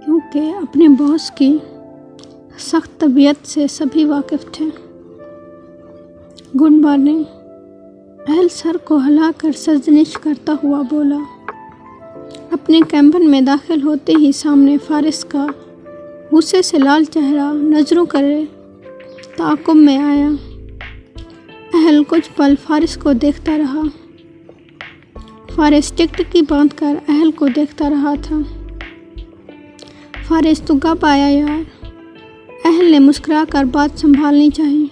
کیونکہ اپنے باس کی سخت طبیعت سے سبھی واقف تھے۔ گڈ مارننگ، اہل سر کو ہلا کر سرزنش کرتا ہوا بولا۔ اپنے کیبن میں داخل ہوتے ہی سامنے فارس کا غصے سے لال چہرہ نظروں کرے تعاقب میں آیا۔ اہل کچھ پل فارس کو دیکھتا رہا۔ فارس ٹکٹکی باندھ کر اہل کو دیکھتا رہا تھا۔ فارس تو کب آیا یار؟ اہل نے مسکرا کر بات سنبھالنی چاہی۔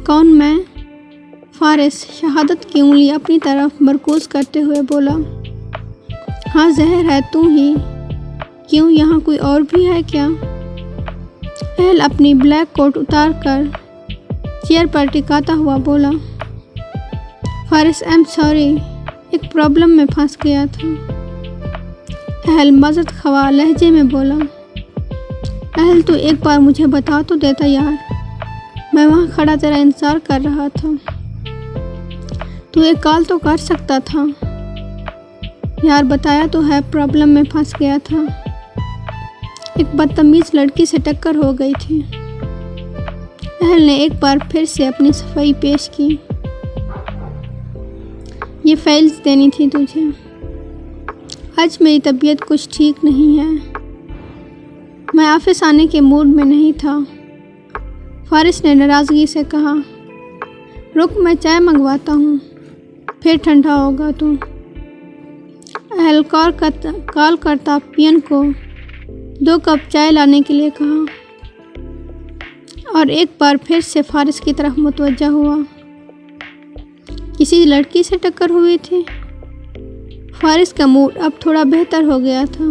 کون میں؟ فارس شہادت کی انگلی اپنی طرف مرکوز کرتے ہوئے بولا۔ ہاں زہر ہے تو ہی، کیوں یہاں کوئی اور بھی ہے کیا؟ اہل اپنی بلیک کوٹ اتار کر چیئر پر ٹکاتا ہوا بولا۔ فارس ایم سوری، ایک پرابلم میں پھنس گیا تھا۔ اہل معذرت خواہ لہجے میں بولا۔ اہل تو ایک بار مجھے بتا تو دیتا یار، میں وہاں کھڑا تیرا انتظار کر رہا تھا۔ تو ایک کال تو کر سکتا تھا یار، بتایا تو ہے پرابلم میں پھنس گیا تھا، ایک بدتمیز لڑکی سے ٹکر ہو گئی تھی۔ اہل نے ایک بار پھر سے اپنی صفائی پیش کی۔ یہ فائلز دینی تھی تجھے، آج میری طبیعت کچھ ٹھیک نہیں ہے، میں آفس آنے کے موڈ میں نہیں تھا۔ فارس نے ناراضگی سے کہا۔ رک میں چائے منگواتا ہوں، پھر ٹھنڈا ہوگا تو۔ اہل کال کرتا پین کو 2 کپ چائے لانے کے لیے کہا اور ایک بار پھر سے فارس کی طرف متوجہ ہوا۔ کسی لڑکی سے ٹکر ہوئی تھی؟ فارس کا موڈ اب تھوڑا بہتر ہو گیا تھا،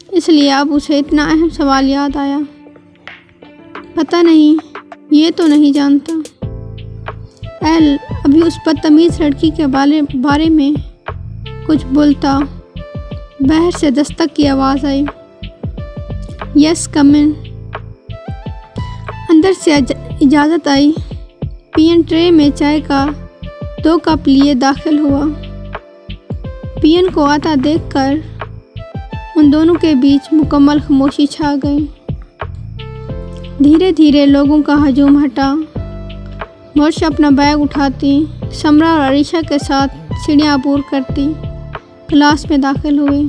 اس لیے اب اسے اتنا اہم سوال یاد آیا۔ پتہ نہیں، یہ تو نہیں جانتا۔ اہل ابھی اس بدتمیز لڑکی کے بارے میں کچھ بولتا، باہر سے دستک کی آواز آئی۔ یس کم ان۔ اندر سے اجازت آئی۔ پین ٹرے میں چائے کا 2 کپ لیے داخل ہوا۔ پین کو آتا دیکھ کر ان دونوں کے بیچ مکمل خاموشی چھا گئی۔ دھیرے دھیرے لوگوں کا ہجوم ہٹا۔ مرش اپنا بیگ اٹھاتی، سمرا اور عریشہ کے ساتھ سیڑھیاں عبور کرتی کلاس میں داخل ہوئی۔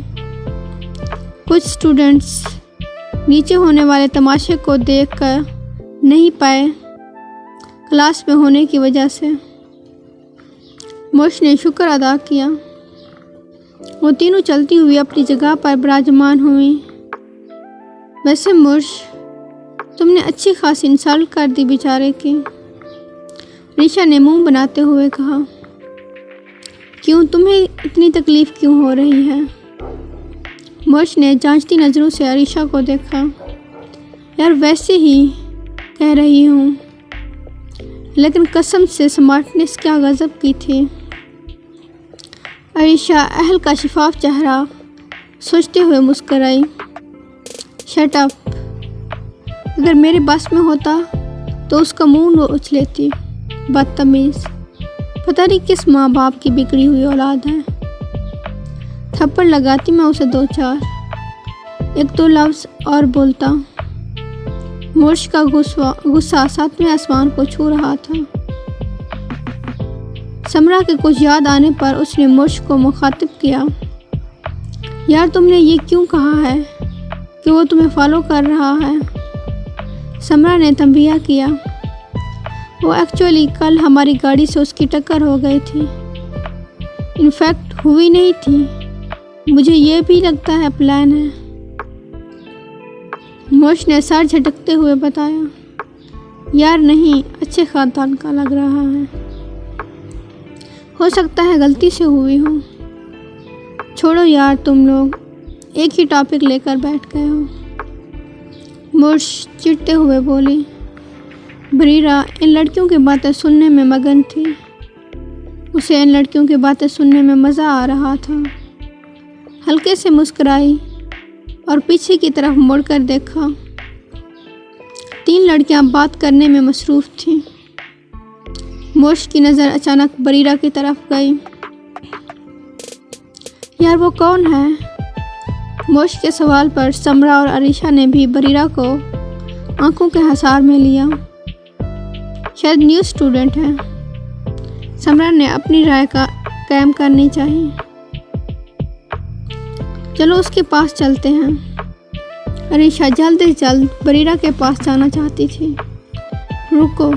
کچھ اسٹوڈنٹس نیچے ہونے والے تماشے کو دیکھ کر نہیں پائے کلاس میں ہونے کی وجہ سے۔ مرش نے شکر ادا کیا۔ وہ تینوں چلتی ہوئی اپنی جگہ پر براجمان ہوئیں۔ ویسے مرش، تم نے اچھی خاصی انسلٹ کر دی بیچارے کی، عریشہ نے منہ بناتے ہوئے کہا۔ کیوں، تمہیں اتنی تکلیف کیوں ہو رہی ہے؟ مرش نے جانچتی نظروں سے عریشہ کو دیکھا۔ یار ویسے ہی کہہ رہی ہوں، لیکن قسم سے سمارٹنیس کیا غضب کی تھی۔ عریشہ اہل کا شفاف چہرہ سوچتے ہوئے مسکرائی۔ شٹ اپ، اگر میرے بس میں ہوتا تو اس کا منہ نوچ لیتی، بدتمیز، پتہ نہیں کس ماں باپ کی بگڑی ہوئی اولاد ہے۔ تھپڑ لگاتی میں اسے 2-4، 1-2 لفظ اور بولتا۔ مرش کا غصہ 7ویں آسمان کو چھو رہا تھا۔ سمرا کے کچھ یاد آنے پر اس نے مرش کو مخاطب کیا۔ یار تم نے یہ کیوں کہا ہے کہ وہ تمہیں فالو کر رہا ہے؟ سمرا نے تنبیہ کیا۔ وہ ایکچولی کل ہماری گاڑی سے اس کی ٹکر ہو گئی تھی، انفیکٹ ہوئی نہیں تھی، مجھے یہ بھی لگتا ہے پلان ہے۔ مرش نے سر جھٹکتے ہوئے بتایا۔ یار نہیں، اچھے خاندان کا لگ رہا ہے، ہو سکتا ہے غلطی سے ہوئی ہو۔ چھوڑو یار، تم لوگ ایک ہی ٹاپک لے کر بیٹھ گئے ہو۔ مرش چڑھتے ہوئے بولی۔ بریرا ان لڑکیوں کی باتیں سننے میں مگن تھی، اسے ان لڑکیوں کی باتیں سننے میں مزہ آ رہا تھا۔ ہلکے سے مسکرائی اور پیچھے کی طرف مڑ کر دیکھا۔ 3 لڑکیاں بات کرنے میں مصروف تھیں۔ مرش کی نظر اچانک بریرا کی طرف گئی۔ یار وہ کون ہے؟ मोश के सवाल पर समरा और अरीशा ने भी बरीरा को आंखों के हसार में लिया। शायद न्यू स्टूडेंट है। समरा ने अपनी राय का कायम करनी चाहिए। चलो उसके पास चलते हैं। अरीशा जल्द से जल्द बरीरा के पास जाना चाहती थी। रुको,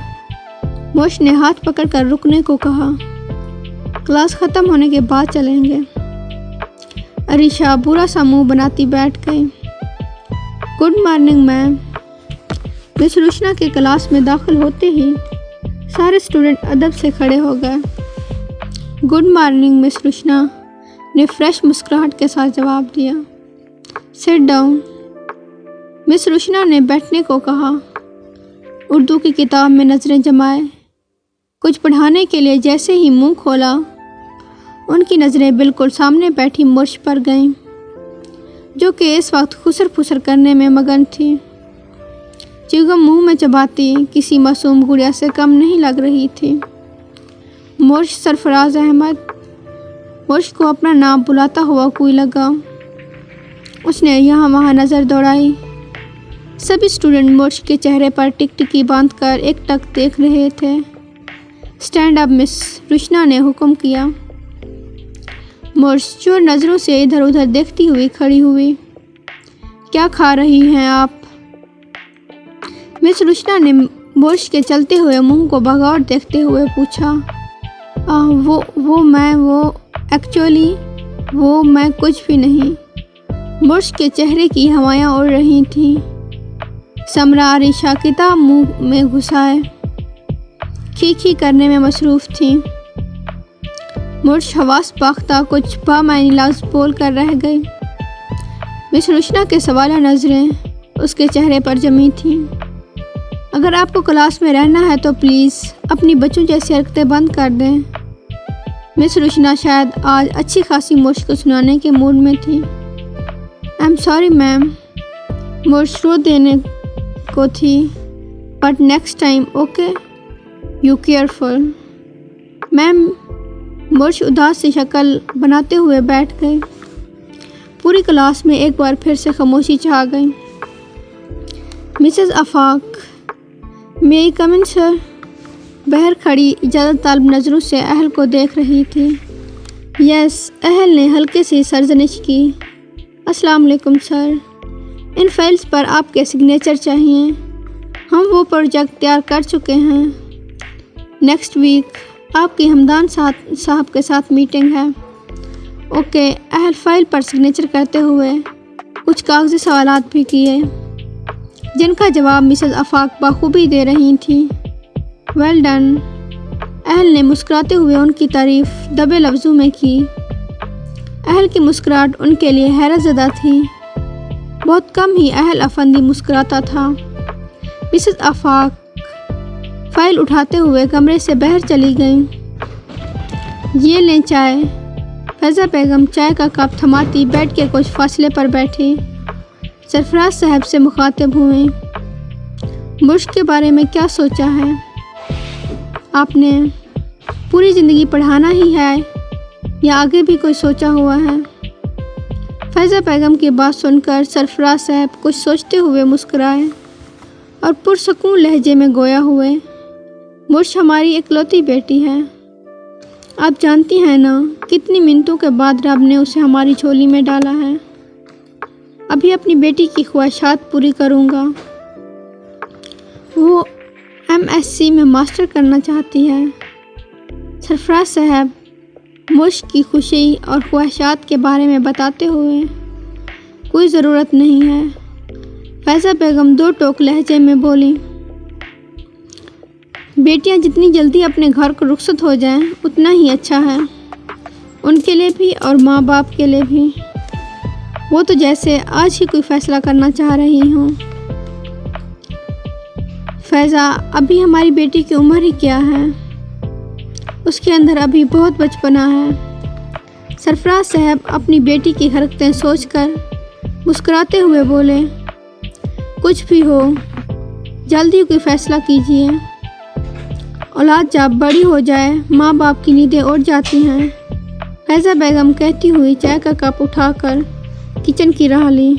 मोश ने हाथ पकड़कर रुकने को कहा। क्लास ख़त्म होने के बाद चलेंगे। अरीशा बुरा सा मुंह बनाती बैठ गई। Good morning ma'am. Miss Rushna के क्लास में दाखिल होते ही सारे स्टूडेंट अदब से खड़े हो गए। गुड मॉर्निंग मिस रुशना ने फ्रेश मुस्कुराहट के साथ जवाब दिया। Sit down. मिस रुशना ने बैठने को कहा। उर्दू की किताब में नज़रें जमाए कुछ पढ़ाने के लिए जैसे ही मुंह खोला, उनकी नज़रें बिल्कुल सामने बैठी मोश पर गईं, जो कि इस वक्त खुसर फुसर करने में मगन थी। च्युइंगम मुंह में चबाती किसी मासूम गुड़िया से कम नहीं लग रही थी। मोश सरफराज अहमद। मोश को अपना नाम बुलाता हुआ कोई लगा। उसने यहाँ वहाँ नज़र दौड़ाई। सभी स्टूडेंट मोश के चेहरे पर टिकटिकी बांधकर एकटक देख रहे थे। स्टैंड अप मिस रुशना ने हुक्म किया। मोश चोर नज़रों से इधर उधर देखती हुई खड़ी हुई। क्या खा रही हैं आप? मिस रुशना ने मोश के चलते हुए मुंह को बगौर देखते हुए पूछा। वो मैं कुछ भी नहीं। मोश के चेहरे की हवायां उड़ रही थीं। समरा अरीशा किताब मुंह में घुसाए खी करने में मसरूफ़ थी। मोश हवास पाख्ता कुछ बामायनी लफ्ज़ बोल कर रह गई। मिस रुशना के सवाला नज़रें उसके चेहरे पर जमी थीं। अगर आपको क्लास में रहना है तो प्लीज़ अपनी बच्चों जैसी हरकतें बंद कर दें। मिस रुशना शायद आज अच्छी खासी मोश को सुनाने के मूड में थी। I am sorry ma'am. मोश रो देने को थी। But next time okay, you careful. Ma'am. मोश उदास सी शक्ल बनाते हुए बैठ गए। पूरी क्लास में एक बार फिर से खामोशी छा गई। मिसेस आफाक, मे आई कम इन सर? बहर खड़ी इजाज़त तालब नज़रों से अहल को देख रही थी। यस, अहल ने हल्के से सरजनिश की। अस्सलाम वालेकुम सर। इन फाइल्स पर आपके सिग्नेचर चाहिए। हम वो प्रोजेक्ट तैयार कर चुके हैं। नेक्स्ट वीक आपकी हमदान साहब के साथ मीटिंग है। ओके। अहल फाइल पर सिग्नेचर करते हुए कुछ कागजी सवालात भी किए, जिनका जवाब मिसेस आफाक बखूबी दे रही थी। Well done. अहल ने मुस्कुराते हुए उनकी तारीफ दबे लफ्ज़ों में की। अहल की मुस्कुराहट उनके लिए हैरत ज़दा थी। बहुत कम ही अहल अफंदी मुस्कुराता था। मिसेस आफाक फाइल उठाते हुए कमरे से बाहर चली गईं। ये लें चाय। फैज़ा बेगम चाय का कप थमाती बेड के कुछ फासले पर बैठी सरफराज साहब से मुखातिब हुए। मोश के बारे में क्या सोचा है आपने? पूरी ज़िंदगी पढ़ाना ही है या आगे भी कोई सोचा हुआ है? फैज़ा बेगम की बात सुनकर सरफराज साहब कुछ सोचते हुए मुस्कुराए और पुरसकून लहजे में गोया हुए। मोश हमारी इकलौती बेटी है। आप जानती हैं ना कितनी मिन्नतों के बाद रब ने उसे हमारी झोली में डाला है। अभी अपनी बेटी की ख्वाहिशात पूरी करूँगा। वो MSc में मास्टर करना चाहती है। सरफराज साहब मोश की खुशी और ख्वाहिशात के बारे में बताते हुए, कोई ज़रूरत नहीं है। फैज़ा बेगम दो टोक लहजे में बोली। बेटियां जितनी जल्दी अपने घर को रुखसत हो जाएं उतना ही अच्छा है, उनके लिए भी और माँ बाप के लिए भी। वो तो जैसे आज ही कोई फ़ैसला करना चाह रही हूँ। फैज़ा, अभी हमारी बेटी की उम्र ही क्या है, उसके अंदर अभी बहुत बचपना है। सरफराज साहब अपनी बेटी की हरकतें सोचकर मुस्कुराते हुए बोले, कुछ भी हो जल्दी कोई फ़ैसला कीजिए। औलाद जब बड़ी हो जाए माँ बाप की नींदें उड़ जाती हैं। फैज़ा बेगम कहती हुई चाय का कप उठाकर کچن کی راہ لی۔